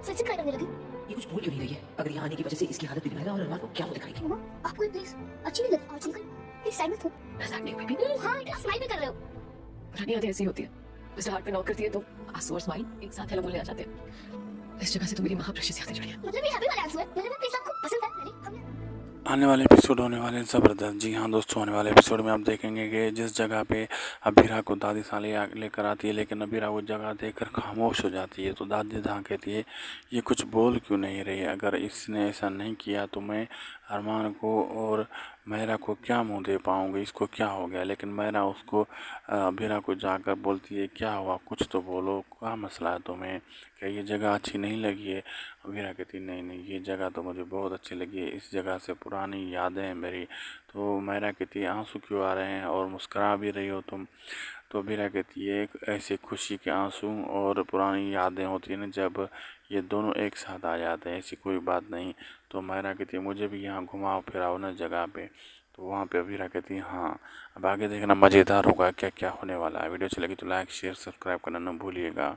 सच में करने लगी। ये कुछ बोल क्यों नहीं रही है? अगर यहाँ आने की वजह से इसकी हालत बिगड़ा है और अरमान को क्या वो दिखाएगी? मम्मा आपको ये प्लीज अच्छी नहीं लगी? चल प्लीज साइड में थो। ऐसा नहीं हुई बेबी। हाँ आप स्माइल भी कर रहे हो। पुरानी यादें ऐसी होती है, उसे हार्ट पे नॉक करती है तो आंसू और स्माइल एक साथ हेलो बोलने आ जाते हैं। इस जगह से तो मेरी महाप्रेशियस यादें जुड़ी हैं। मतलब ये हैप्पी वाला आंसू है। मतलब प्लीज आपको पसंद है? अरे हमने आने वाले एपिसोड होने वाले हैं ज़बरदस्त। जी हाँ दोस्तों, आने वाले एपिसोड में आप देखेंगे कि जिस जगह पे अबीरा को दादी साली लेकर आती है, लेकिन अबीरा वो जगह देखकर खामोश हो जाती है, तो दादी जहाँ कहती है ये कुछ बोल क्यों नहीं रही? अगर इसने ऐसा नहीं किया तो मैं अरमान को और मेहरा को क्या मुंह दे पाऊँगी, इसको क्या हो गया? लेकिन मेहरा उसको अबीरा को जाकर बोलती है क्या हुआ, कुछ तो बोलो, क्या मसला है तुम्हें, क्या ये जगह अच्छी नहीं लगी है? अबीरा कहती नहीं नहीं, ये जगह तो मुझे बहुत अच्छी लगी है, इस जगह से पुरानी यादें हैं मेरी। तो मेहरा कहती है आंसू क्यों आ रहे हैं और मुस्कुरा भी रही हो तुम? तो अबीरा कहती है ऐसे खुशी के आंसू और पुरानी यादें होती हैं ना, जब ये दोनों एक साथ आ जाते हैं, ऐसी कोई बात नहीं। तो मेहरा कहती है मुझे भी यहाँ घुमाओ फिराओ ना जगह पे। तो वहाँ पे अबीरा कहती है हाँ। अब आगे देखना मज़ेदार होगा क्या क्या होने वाला है। वीडियो अच्छी लगी तो लाइक शेयर सब्सक्राइब करना न भूलिएगा।